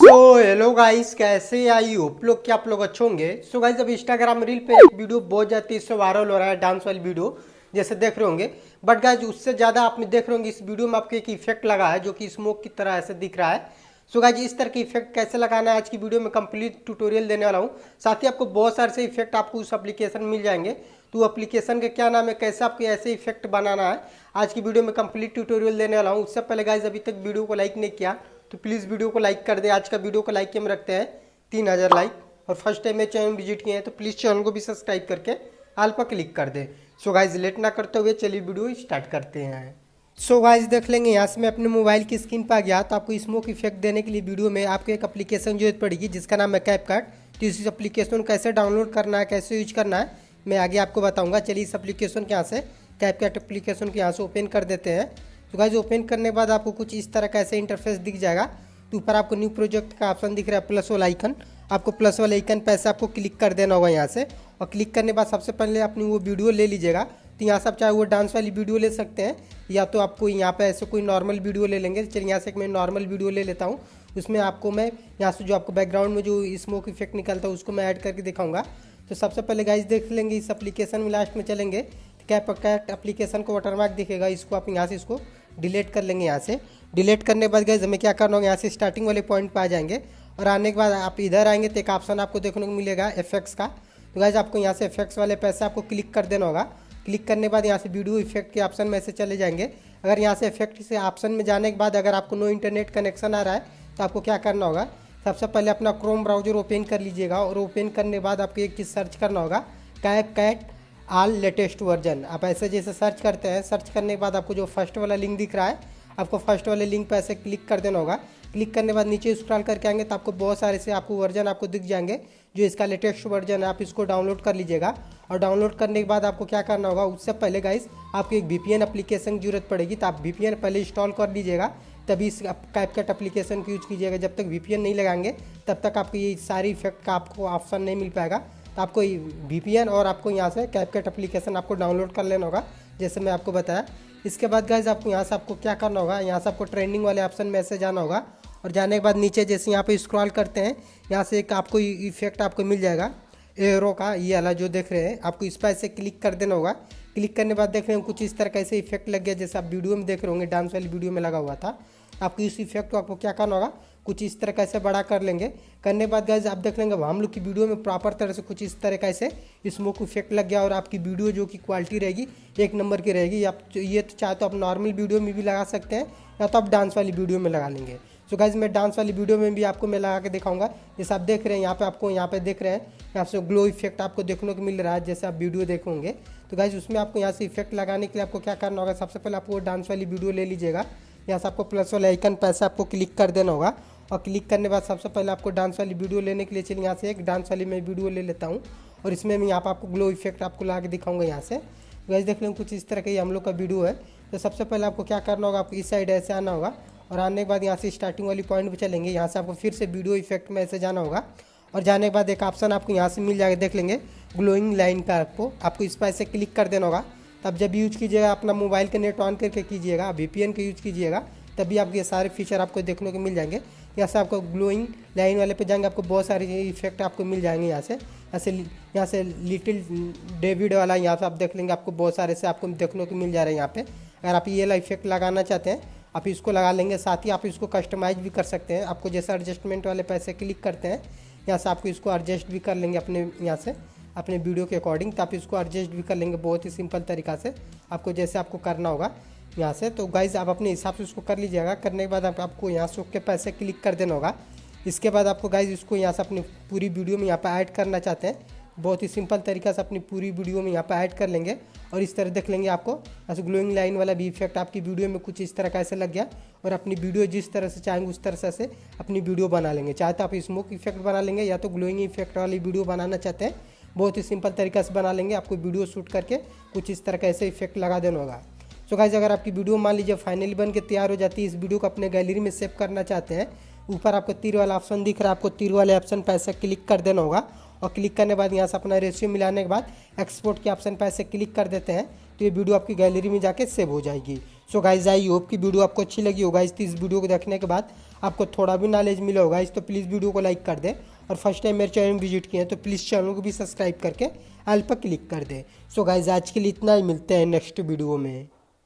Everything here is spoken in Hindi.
सो हेलो गाइस, कैसे आई होप लोग कि आप लोग अच्छे होंगे। सो गाइस, अब इंस्टाग्राम रील पे एक वीडियो बहुत जाती है, इससे वायरल हो रहा है डांस वाली वीडियो जैसे देख रहे होंगे। बट गाइस उससे ज़्यादा आप देख रहे होंगे इस वीडियो में आपको एक इफेक्ट लगा है जो कि स्मोक की तरह ऐसे दिख रहा है। सो गाइस, इस तरह की इफेक्ट कैसे लगाना है आज की वीडियो में कंप्लीट ट्यूटोरियल देने वाला हूँ। साथ ही आपको बहुत सारे से इफेक्ट आपको उस एप्लीकेशन में मिल जाएंगे। तो एप्लीकेशन का क्या नाम है, कैसे आपको ऐसे इफेक्ट बनाना है, आज की वीडियो में कंप्लीट ट्यूटोरियल देने वाला हूँ। उससे पहले गाइस अभी तक वीडियो को लाइक नहीं किया तो प्लीज़ वीडियो को लाइक कर दे। आज का वीडियो को लाइक के हम रखते हैं 3000 लाइक। और फर्स्ट टाइम मेरे चैनल विजिट किए हैं तो प्लीज़ चैनल को भी सब्सक्राइब करके ऑल पर क्लिक कर दे। सो गाइज लेट ना करते हुए चलिए वीडियो स्टार्ट करते हैं। सो गाइज देख लेंगे, यहाँ से मैं अपने मोबाइल की स्क्रीन पर आ गया। तो आपको स्मोक इफेक्ट देने के लिए वीडियो में आपको एक एप्लीकेशन जरूरत पड़ेगी जिसका नाम है कैपकट। तो इस एप्लीकेशन को कैसे डाउनलोड करना है, कैसे यूज करना है, मैं आगे आपको बताऊँगा। चलिए इस एप्लीकेशन के यहाँ से कैपकट एप्लीकेशन के यहाँ से ओपन कर देते हैं। तो गाइज ओपन करने के बाद आपको कुछ इस तरह का ऐसे इंटरफेस दिख जाएगा। तो ऊपर आपको न्यू प्रोजेक्ट का ऑप्शन दिख रहा है, प्लस वाला आइकन। आपको प्लस वाला आइकन पे ऐसे आपको क्लिक कर देना होगा यहाँ से। और क्लिक करने के बाद सबसे पहले अपनी वो वीडियो ले लीजिएगा। तो यहाँ से आप चाहे वो डांस वाली वीडियो ले सकते हैं या तो आपको यहाँ पे ऐसे कोई नॉर्मल वीडियो ले लेंगे। चलिए यहाँ से मैं नॉर्मल वीडियो ले लेता हूँ। उसमें आपको मैं यहाँ से जो आपको बैकग्राउंड में जो स्मोक इफेक्ट निकलता है उसको मैं ऐड करके दिखाऊंगा। तो सबसे पहले गाइस देख लेंगे इस एप्लीकेशन में, लास्ट में चलेंगे कैपकट एप्लीकेशन को वाटरमार्क दिखेगा, इसको आप यहाँ से इसको डिलीट कर लेंगे। यहाँ से डिलीट करने के बाद गाइस हमें क्या करना होगा, यहाँ से स्टार्टिंग वाले पॉइंट पे आ जाएंगे और आने के बाद आप इधर आएंगे तो एक ऑप्शन आपको देखने को मिलेगा इफेक्ट्स का। तो गाइस आपको यहाँ से इफेक्ट्स वाले पैसे आपको क्लिक कर देना होगा। क्लिक करने के बाद यहाँ से वीडियो इफेक्ट के ऑप्शन में से चले जाएंगे। अगर यहाँ से इफेक्ट से ऑप्शन में जाने के बाद अगर आपको नो इंटरनेट कनेक्शन आ रहा है तो आपको क्या करना होगा, सबसे पहले अपना क्रोम ब्राउजर ओपन कर लीजिएगा और ओपन करने के बाद आपको एक चीज़ सर्च करना होगा, कैपकट ऑल लेटेस्ट वर्जन। आप ऐसे जैसे सर्च करते हैं, सर्च करने के बाद आपको जो फर्स्ट वाला लिंक दिख रहा है आपको फर्स्ट वाले लिंक पर ऐसे क्लिक कर देना होगा। क्लिक करने के बाद नीचे स्क्रॉल करके आएंगे तो आपको बहुत सारे से आपको वर्जन आपको दिख जाएंगे जो इसका लेटेस्ट वर्जन है। आप इसको डाउनलोड कर लीजिएगा और डाउनलोड करने के बाद आपको क्या करना होगा, उससे पहले गाइस आपको एक VPN एप्लीकेशन की जरूरत पड़ेगी। तो आप VPN पहले इंस्टॉल कर लीजिएगा तभी इस कैपकट एप्लीकेशन को यूज कीजिएगा। जब तक VPN नहीं लगाएंगे तब तक आपको ये सारी इफेक्ट का आपको ऑप्शन नहीं मिल पाएगा। तो आपको VPN और आपको यहाँ से कैपकट एप्लीकेशन आपको डाउनलोड कर लेना होगा जैसे मैं आपको बताया। इसके बाद गाइस आपको यहाँ से आपको क्या करना होगा, यहाँ से आपको ट्रेंडिंग वाले ऑप्शन में ऐसे जाना होगा और जाने के बाद नीचे जैसे यहाँ पे स्क्रॉल करते हैं यहाँ से एक आपको इफेक्ट आपको मिल जाएगा एरो का, ये वाला जो देख रहे हैं, आपको इस पर ऐसे क्लिक कर देना होगा। क्लिक करने के बाद देख रहे हैं कुछ इस तरह का ऐसे इफेक्ट लग गया जैसे आप वीडियो में देख रहे होंगे, डांस वाली वीडियो में लगा हुआ था। आपको इस इफेक्ट को आपको क्या करना होगा, कुछ इस तरह का ऐसे बड़ा कर लेंगे। करने के बाद गाइस आप देख लेंगे हम लोग की वीडियो में प्रॉपर तरह से कुछ इस तरह का ऐसे स्मोक इफेक्ट लग गया और आपकी वीडियो जो कि क्वालिटी रहेगी एक नंबर की रहेगी। आप ये तो चाहे तो आप नॉर्मल वीडियो में भी लगा सकते हैं या तो आप डांस वाली वीडियो में लगा लेंगे। सो गाइस मैं डांस वाली वीडियो में भी आपको मैं लगा के दिखाऊंगा। जैसे आप देख रहे हैं यहाँ पे आपको यहाँ पे देख रहे हैं यहाँ से ग्लो इफेक्ट आपको देखने को मिल रहा है जैसे आप वीडियो देखोगे। तो गाइस उसमें आपको यहाँ से इफेक्ट लगाने के लिए आपको क्या करना होगा, सबसे पहले आपको डांस वाली वीडियो ले लीजिएगा। यहाँ से आपको प्लस वाले आइकन पे ऐसे आपको क्लिक कर देना होगा और क्लिक करने के बाद सबसे पहले आपको डांस वाली वीडियो लेने के लिए चलिए यहाँ से एक डांस वाली मैं वीडियो ले लेता हूँ और इसमें मैं यहाँ पर आपको ग्लो इफेक्ट आपको ला के दिखाऊंगा। यहाँ से गाइस देख लेंगे कुछ इस तरह का हम लोग का वीडियो है। तो सबसे पहले आपको क्या करना होगा, आपको इस साइड ऐसे आना होगा और आने के बाद यहाँ से स्टार्टिंग वाली पॉइंट पे चलेंगे। यहाँ से आपको फिर से वीडियो इफेक्ट में ऐसे जाना होगा और जाने के बाद एक ऑप्शन आपको यहाँ से मिल जाएगा, देख लेंगे ग्लोइंग लाइन का। आपको इस पर ऐसे क्लिक कर देना होगा। तब जब यूज कीजिएगा अपना मोबाइल का नेट ऑन करके कीजिएगा, VPN का यूज कीजिएगा, तभी आपके ये सारे फीचर आपको देखने को मिल जाएंगे। यहाँ से आपको ग्लोइंग लाइन वाले पे जाएंगे, आपको बहुत सारे इफेक्ट आपको मिल जाएंगे। यहाँ से लिटिल डेविड वाला यहाँ से आप देख लेंगे, आपको बहुत सारे से आपको देखने को मिल जा रहे हैं। यहाँ पे अगर आप ये वाला इफेक्ट लगाना चाहते हैं आप इसको लगा लेंगे। साथ ही आप इसको कस्टमाइज भी कर सकते हैं। आपको जैसे एडजस्टमेंट वाले पैसे क्लिक करते हैं यहाँ से आपको इसको एडजस्ट भी कर लेंगे अपने यहाँ से अपने वीडियो के अकॉर्डिंग। तो आप इसको एडजस्ट भी कर लेंगे बहुत ही सिंपल तरीका से, आपको जैसे आपको करना होगा यहाँ से। तो गाइज आप अपने हिसाब से इसको कर लीजिएगा। करने के बाद आपको यहाँ से के पैसे क्लिक कर देना होगा। इसके बाद आपको गाइज इसको यहाँ से अपनी पूरी वीडियो में यहाँ पर ऐड करना चाहते हैं, बहुत ही सिंपल तरीका से अपनी पूरी वीडियो में यहाँ पर ऐड कर लेंगे और इस तरह देख लेंगे आपको ऐसे ग्लोइंग लाइन वाला भी इफेक्ट आपकी वीडियो में कुछ इस तरह का ऐसे लग गया और अपनी वीडियो जिस तरह से चाहेंगे उस तरह से अपनी वीडियो बना लेंगे। चाहे तो आप स्मोक इफेक्ट बना लेंगे या तो ग्लोइंग इफेक्ट वाली वीडियो बनाना चाहते हैं, बहुत ही सिंपल तरीका से बना लेंगे। आपको वीडियो शूट करके कुछ इस तरह का ऐसे इफेक्ट लगा देना होगा। सो गाइस अगर आपकी वीडियो मान लीजिए फाइनली बन के तैयार हो जाती है, इस वीडियो को अपने गैलरी में सेव करना चाहते हैं, ऊपर आपको तीर वाला ऑप्शन दिख रहा है, आपको तीर वाले ऑप्शन पर ऐसे क्लिक कर देना होगा और क्लिक करने के बाद यहाँ से अपना रेशियो मिलाने के बाद एक्सपोर्ट के ऑप्शन पर ऐसे क्लिक कर देते हैं तो ये वीडियो आपकी गैलरी में जाके सेव हो जाएगी। सो गाइज आई होप कि वीडियो आपको अच्छी लगी होगा। इस वीडियो को देखने के बाद आपको थोड़ा भी नॉलेज मिला होगा तो प्लीज़ वीडियो को लाइक कर दे, और फर्स्ट टाइम मेरे चैनल विजिट किए हैं तो प्लीज़ चैनल को भी सब्सक्राइब करके ऑल पर क्लिक कर दे। सो गाइज आज के लिए इतना ही, मिलते हैं नेक्स्ट वीडियो में।